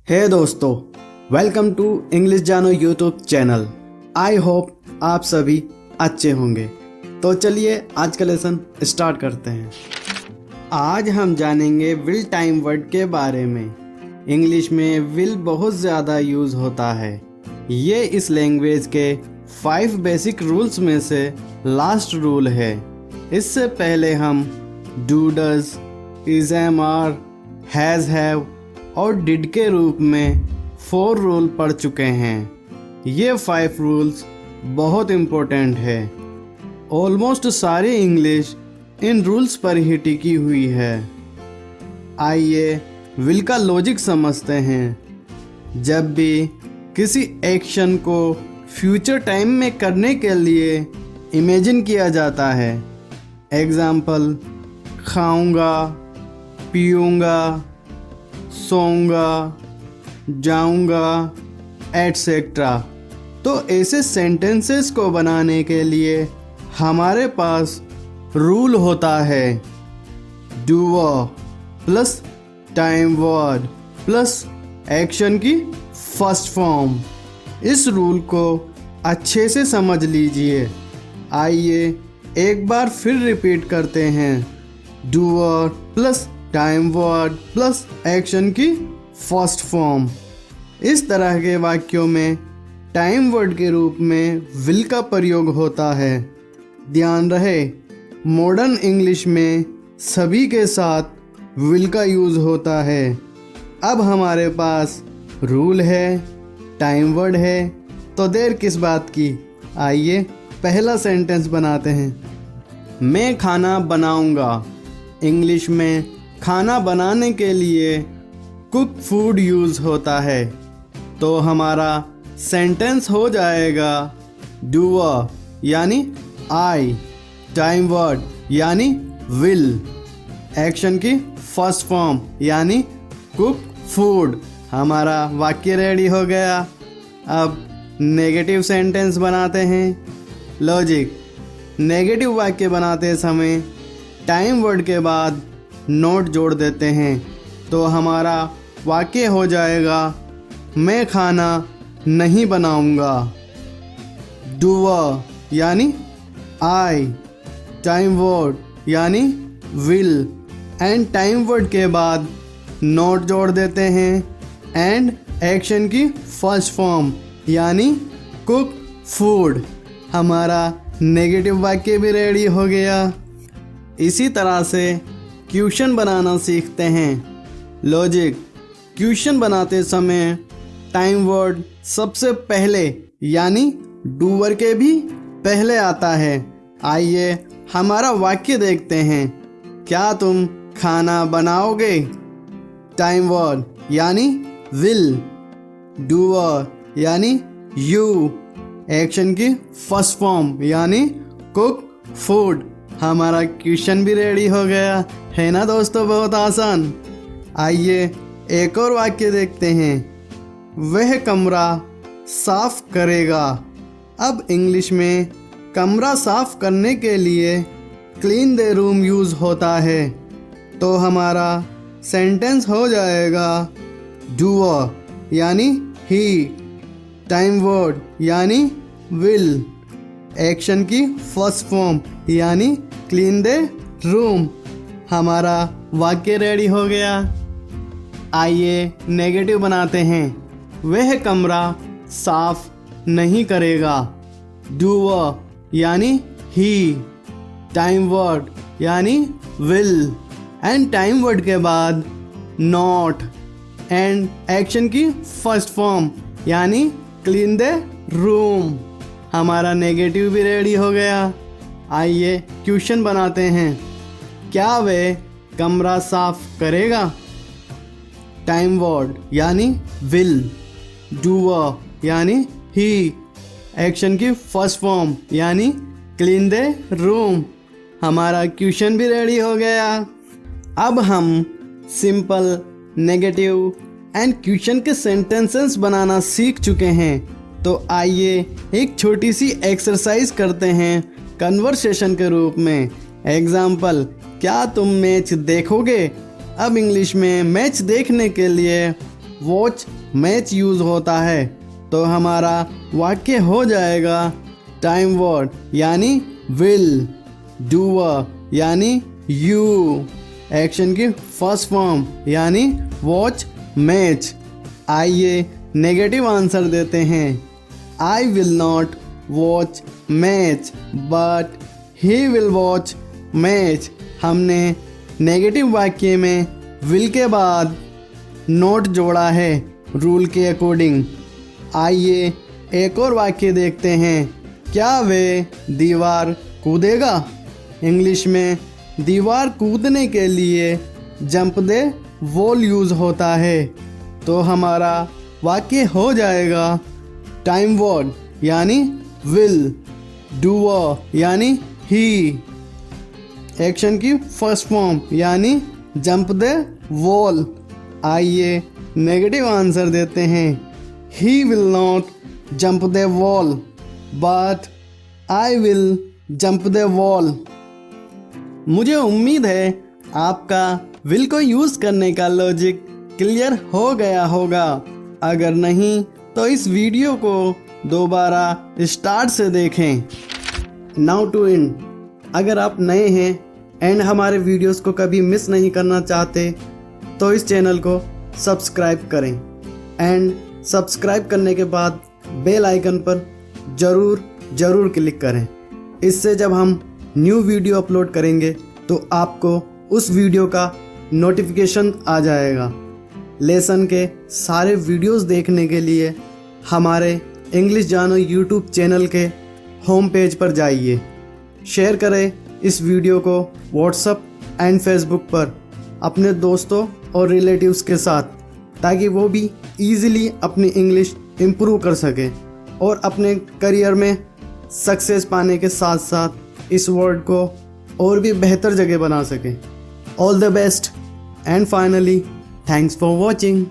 हे दोस्तों, welcome to English जानो YouTube channel. I hope आप सभी अच्छे होंगे। तो चलिए आज का लेसन स्टार्ट करते हैं। आज हम जानेंगे विल टाइम वर्ड के बारे में। इंग्लिश में विल बहुत ज़्यादा यूज़ होता है। ये इस लैंग्वेज के 5 बेसिक रूल्स में से लास्ट रूल है। इससे पहले हम do, does, is, am, are, has, have और डिड के रूप में 4 रूल पढ़ चुके हैं। ये 5 रूल्स बहुत इम्पोर्टेंट है। ऑलमोस्ट सारी इंग्लिश इन रूल्स पर ही टिकी हुई है। आइए विल का लॉजिक समझते हैं। जब भी किसी एक्शन को फ्यूचर टाइम में करने के लिए इमेजिन किया जाता है, एग्जाम्पल खाऊंगा, पीऊंगा, सोऊंगा, जाऊंगा, एटसेट्रा, तो ऐसे सेंटेंसेस को बनाने के लिए हमारे पास रूल होता है। Doer plus time word plus action की फर्स्ट फॉर्म। इस रूल को अच्छे से समझ लीजिए। आइए एक बार फिर रिपीट करते हैं। Doer plus time word plus action की फर्स्ट फॉर्म। इस तरह के वाक्यों में टाइम वर्ड के रूप में विल का प्रयोग होता है। ध्यान रहे, मॉडर्न इंग्लिश में सभी के साथ विल का यूज़ होता है। अब हमारे पास रूल है, टाइम वर्ड है, तो देर किस बात की, आइए पहला सेंटेंस बनाते हैं। मैं खाना बनाऊंगा। इंग्लिश में खाना बनाने के लिए कुक फूड यूज़ होता है, तो हमारा सेंटेंस हो जाएगा डूअर यानी आई, टाइम वर्ड यानी विल, एक्शन की फर्स्ट फॉर्म यानी कुक फूड। हमारा वाक्य रेडी हो गया। अब नेगेटिव सेंटेंस बनाते हैं। लॉजिक, नेगेटिव वाक्य बनाते समय टाइम वर्ड के बाद नोट जोड़ देते हैं, तो हमारा वाक्य हो जाएगा मैं खाना नहीं बनाऊंगा। डूअर यानी आई, टाइम वर्ड यानी विल एंड टाइम वर्ड के बाद नोट जोड़ देते हैं एंड एक्शन की फर्स्ट फॉर्म यानी कुक फूड। हमारा नेगेटिव वाक्य भी रेडी हो गया। इसी तरह से क्वेश्चन बनाना सीखते हैं। लॉजिक, क्वेश्चन बनाते समय टाइम वर्ड सबसे पहले यानी डूअर के भी पहले आता है। आइए हमारा वाक्य देखते हैं। क्या तुम खाना बनाओगे? टाइम वर्ड यानी विल, डूअर यानी यू, एक्शन की फर्स्ट फॉर्म यानी कुक फूड। हमारा क्वेश्चन भी रेडी हो गया है ना दोस्तों, बहुत आसान। आइए एक और वाक्य देखते हैं। वह कमरा साफ करेगा। अब इंग्लिश में कमरा साफ करने के लिए क्लीन द रूम यूज़ होता है, तो हमारा सेंटेंस हो जाएगा डूअर यानी ही, टाइम वर्ड यानी विल, एक्शन की फर्स्ट फॉर्म यानी क्लीन द रूम। हमारा वाक्य रेडी हो गया। आइए नेगेटिव बनाते हैं। वह कमरा साफ नहीं करेगा। डूअर यानी ही, टाइम वर्ड यानी विल एंड टाइम वर्ड के बाद नॉट एंड एक्शन की फर्स्ट फॉर्म यानी क्लीन द रूम। हमारा नेगेटिव भी रेडी हो गया। आइए क्वेश्चन बनाते हैं। क्या वह कमरा साफ करेगा? टाइम वर्ड यानी विल, डूअर यानी ही, एक्शन की फर्स्ट फॉर्म यानी क्लीन द रूम। हमारा क्वेश्चन भी रेडी हो गया। अब हम सिंपल, नेगेटिव एंड क्वेश्चन के सेंटेंसेस बनाना सीख चुके हैं, तो आइए एक छोटी सी एक्सरसाइज करते हैं कन्वर्सेशन के रूप में। एग्जाम्पल, क्या तुम मैच देखोगे? अब इंग्लिश में मैच देखने के लिए वॉच मैच यूज होता है, तो हमारा वाक्य हो जाएगा टाइम वर्ड यानी विल, डूअर यानी यू, एक्शन की फर्स्ट फॉर्म यानी वॉच मैच। आइए नेगेटिव आंसर देते हैं। I will not watch match but he will watch match. हमने नेगेटिव वाक्य में विल के बाद नोट जोड़ा है रूल के अकॉर्डिंग। आइए एक और वाक्य देखते हैं। क्या वे दीवार कूदेगा? इंग्लिश में दीवार कूदने के लिए जंप दे वॉल यूज होता है, तो हमारा वाक्य हो जाएगा टाइम वर्ड यानी विल, डूअर यानी ही, एक्शन की फर्स्ट फॉर्म यानी जंप दे वॉल। आइए नेगेटिव आंसर देते हैं। He will not jump the wall but I will jump the wall. मुझे उम्मीद है आपका विल को यूज करने का लॉजिक क्लियर हो गया होगा। अगर नहीं तो इस वीडियो को दोबारा स्टार्ट से देखें। नाउ टू एंड, अगर आप नए हैं एंड हमारे वीडियोस को कभी मिस नहीं करना चाहते तो इस चैनल को सब्सक्राइब करें एंड सब्सक्राइब करने के बाद बेल आइकन पर ज़रूर क्लिक करें। इससे जब हम न्यू वीडियो अपलोड करेंगे तो आपको उस वीडियो का नोटिफिकेशन आ जाएगा। लेसन के सारे वीडियोस देखने के लिए हमारे इंग्लिश जानो यूट्यूब चैनल के होम पेज पर जाइए। शेयर करें इस वीडियो को व्हाट्सएप एंड फेसबुक पर अपने दोस्तों और रिलेटिव्स के साथ, ताकि वो भी इजीली अपनी इंग्लिश इम्प्रूव कर सकें और अपने करियर में सक्सेस पाने के साथ साथ इस वर्ड को और भी बेहतर जगह बना सकें। All the best and finally thanks for watching.